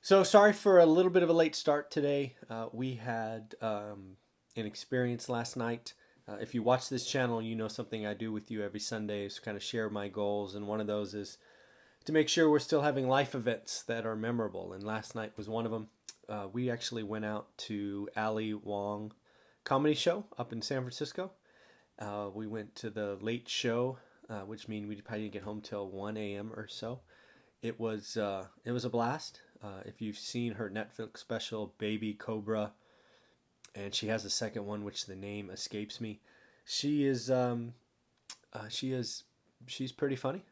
So sorry for a little bit of a late start today. We had an experience last night. If you watch this channel, you know something I do with you every Sunday is kind of share my goals, and one of those is to make sure we're still having life events that are memorable. And last night was one of them. We actually went out to Ali Wong comedy show up in San Francisco. We went to the late show, which means we probably didn't get home till 1 a.m. or so. It was a blast. If you've seen her Netflix special, Baby Cobra, and she has a second one, which the name escapes me. She is she is she's pretty funny,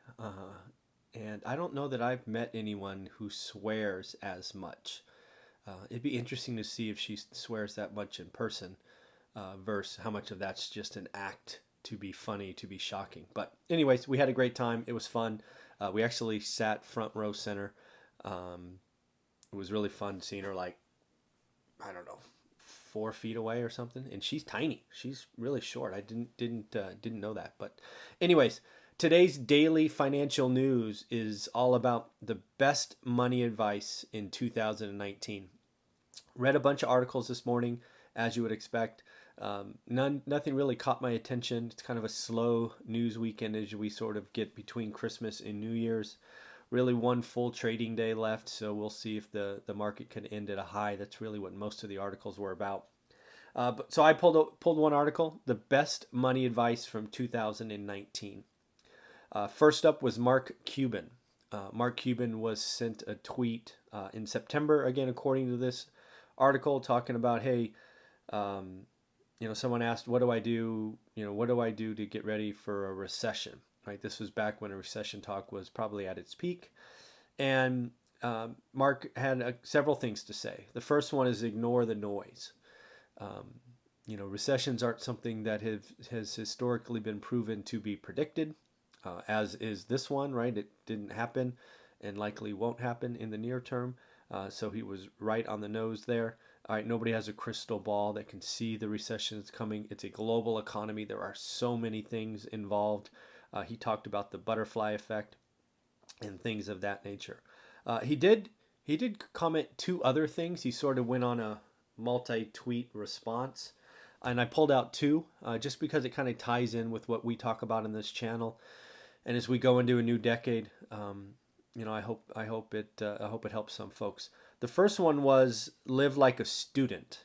and I don't know that I've met anyone who swears as much. It'd be interesting to see if she swears that much in person, versus how much of that's just an act to be funny, to be shocking. But anyways, we had a great time. It was fun. We actually sat front row center. Um, it was really fun seeing her, like, I don't know, 4 feet away or something. And she's tiny. She's really short. I didn't know that. But anyways, today's daily financial news is all about the best money advice in 2019. Read a bunch of articles this morning, as you would expect. Nothing really caught my attention. It's kind of a slow news weekend as we sort of get between Christmas and New Year's. Really one full trading day left, so we'll see if the market can end at a high. That's really what most of the articles were about. So I pulled one article, the best money advice from 2019. First up was Mark Cuban. Mark Cuban was sent a tweet in September, again according to this article, talking about, hey, someone asked, what do I do? What do I do to get ready for a recession? Right. This was back when a recession talk was probably at its peak. And Mark had several things to say. The first one is ignore the noise. Recessions aren't something that has historically been proven to be predicted, as is this one, right? It didn't happen and likely won't happen in the near term. So he was right on the nose there. All right, nobody has a crystal ball that can see the recession that's coming. It's a global economy. There are so many things involved. He talked about the butterfly effect and things of that nature. He did comment two other things. He sort of went on a multi-tweet response, and I pulled out two just because it kind of ties in with what we talk about in this channel. And as we go into a new decade, I hope it helps some folks. The first one was live like a student.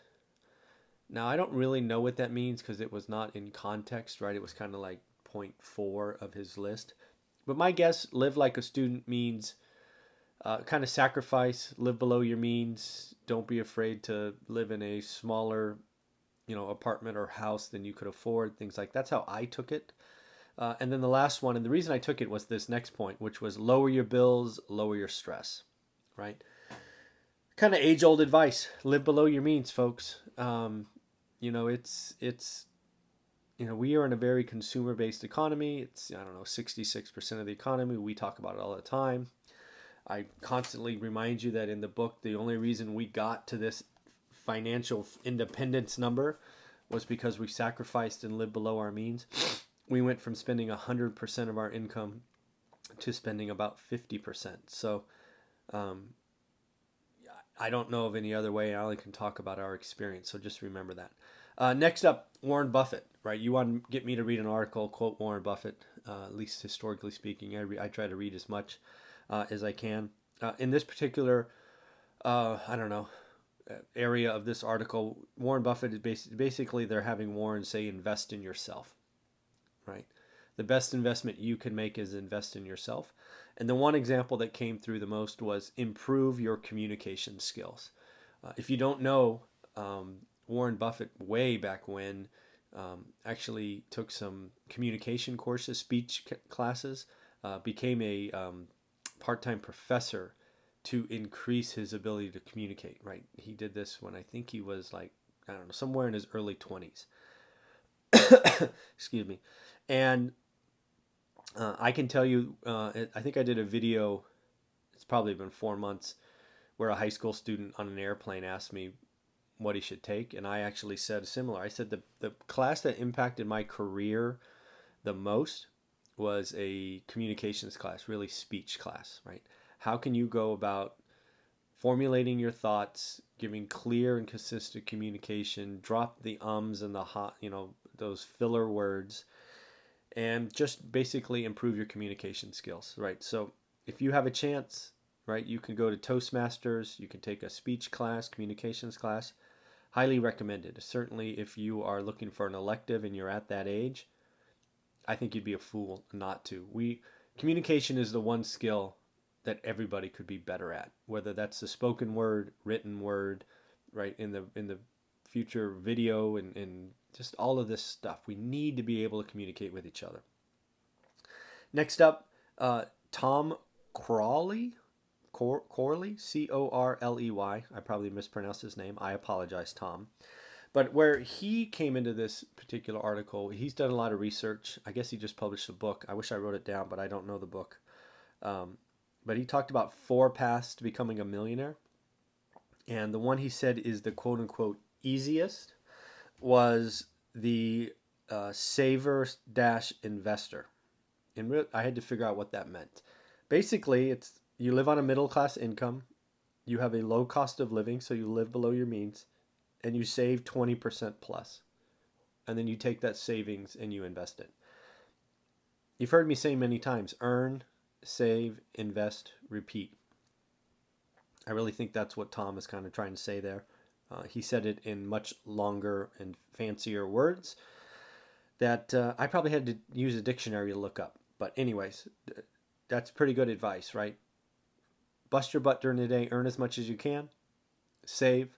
Now I don't really know what that means because it was not in context, right? It was kind of like point four of his list. But my guess, live like a student means kind of sacrifice, live below your means. Don't be afraid to live in a smaller, apartment or house than you could afford. Things like that's how I took it. And then the last one, and the reason I took it was this next point, which was lower your bills, lower your stress, right? Kind of age old advice. Live below your means, folks. It's we are in a very consumer based economy. It's, I don't know, 66% of the economy. We talk about it all the time. I constantly remind you that in the book, the only reason we got to this financial independence number was because we sacrificed and lived below our means. We went from spending 100% of our income to spending about 50%. So I don't know of any other way. I only can talk about our experience. So just remember that. Next up, Warren Buffett, right? You want to get me to read an article, quote Warren Buffett, at least historically speaking. I try to read as much as I can. In this particular, I don't know, area of this article, Warren Buffett is basically they're having Warren say invest in yourself, right? The best investment you can make is invest in yourself. And the one example that came through the most was improve your communication skills. If you don't know, Warren Buffett, way back when, actually took some communication courses, speech classes, became a part-time professor to increase his ability to communicate, right? He did this when I think he was like, I don't know, somewhere in his early 20s. Excuse me. And I can tell you, I think I did a video, it's probably been 4 months, where a high school student on an airplane asked me what he should take. And I actually said similar. I said the class that impacted my career the most was a communications class, really speech class, right? How can you go about formulating your thoughts, giving clear and consistent communication, drop the ums and the hot, those filler words, and just basically improve your communication skills, right? So if you have a chance, right, you can go to Toastmasters, you can take a speech class, communications class. Highly recommended. Certainly if you are looking for an elective and you're at that age, I think you'd be a fool not to. Communication is the one skill that everybody could be better at, whether that's the spoken word, written word, right, in the future video and just all of this stuff. We need to be able to communicate with each other. Next up, Tom Corley, Corley. I probably mispronounced his name. I apologize, Tom. But where he came into this particular article, he's done a lot of research. I guess he just published a book. I wish I wrote it down, but I don't know the book. But he talked about 4 paths to becoming a millionaire. And the one he said is the quote-unquote easiest was the saver-investor. And I had to figure out what that meant. Basically, it's you live on a middle-class income, you have a low cost of living, so you live below your means, and you save 20% plus. And then you take that savings and you invest it. You've heard me say many times, earn, save, invest, repeat. I really think that's what Tom is kind of trying to say there. He said it in much longer and fancier words that I probably had to use a dictionary to look up. But anyways, that's pretty good advice, right? Bust your butt during the day, earn as much as you can, save,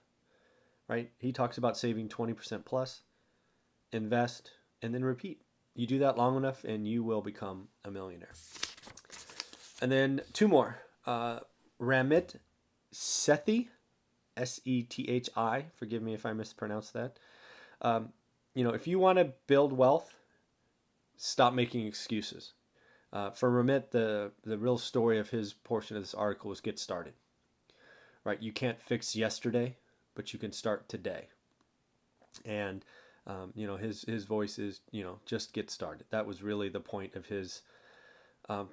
right? He talks about saving 20% plus, invest, and then repeat. You do that long enough and you will become a millionaire. And then 2 more. Ramish Sethi, Sethi. Forgive me if I mispronounced that. If you want to build wealth, stop making excuses. For Ramish, the real story of his portion of this article was get started. Right? You can't fix yesterday, but you can start today. And his voice is just get started. That was really the point of his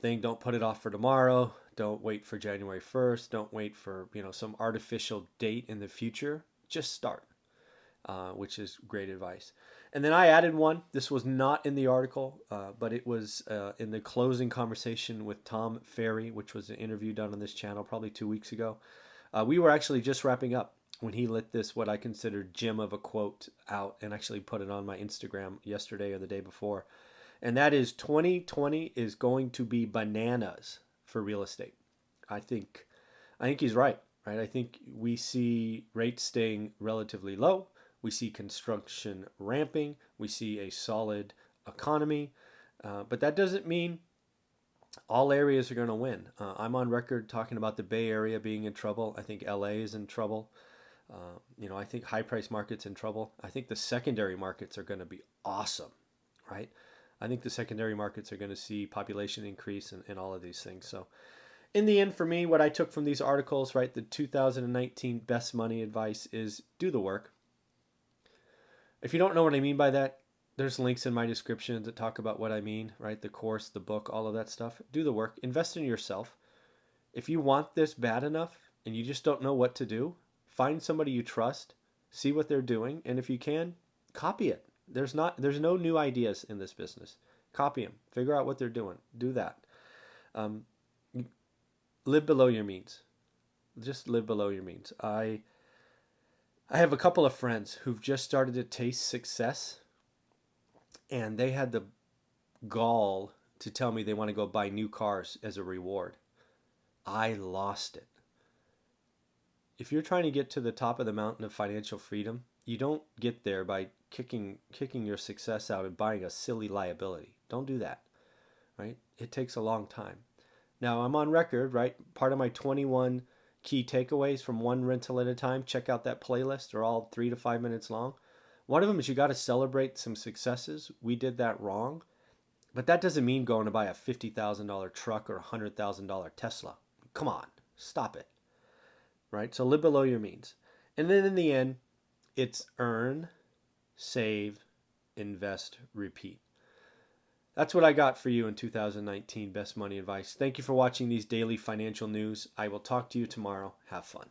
thing. Don't put it off for tomorrow. Don't wait for January 1st. Don't wait for some artificial date in the future. Just start, which is great advice. And then I added one. This was not in the article, but it was in the closing conversation with Tom Ferry, which was an interview done on this channel probably 2 weeks ago. We were actually just wrapping up when he lit this, what I consider gem of a quote out, and actually put it on my Instagram yesterday or the day before. And that is 2020 is going to be bananas for real estate. I think he's right? I think we see rates staying relatively low. We see construction ramping. We see a solid economy. But that doesn't mean all areas are going to win. I'm on record talking about the Bay Area being in trouble. I think LA is in trouble. I think high price markets in trouble. I think the secondary markets are going to be awesome, right? I think the secondary markets are going to see population increase and all of these things. So in the end, for me, what I took from these articles, right, the 2019 best money advice is do the work. If you don't know what I mean by that, there's links in my description that talk about what I mean, right? The course, the book, all of that stuff. Do the work. Invest in yourself. If you want this bad enough and you just don't know what to do, find somebody you trust, see what they're doing, and if you can, copy it. There's no new ideas in this business. Copy them. Figure out what they're doing. Do that. Live below your means. Just live below your means. I have a couple of friends who've just started to taste success, and they had the gall to tell me they want to go buy new cars as a reward. I lost it. If you're trying to get to the top of the mountain of financial freedom, you don't get there by kicking your success out and buying a silly liability. Don't do that, right? It takes a long time. Now, I'm on record, right? Part of my 21 key takeaways from one rental at a time. Check out that playlist. They're all 3 to 5 minutes long. One of them is you got to celebrate some successes. We did that wrong. But that doesn't mean going to buy a $50,000 truck or a $100,000 Tesla. Come on, stop it. Right? So live below your means. And then in the end, it's earn, save, invest, repeat. that's what I got for you in 2019 Best Money Advice. Thank you for watching these daily financial news. I will talk to you tomorrow. Have fun.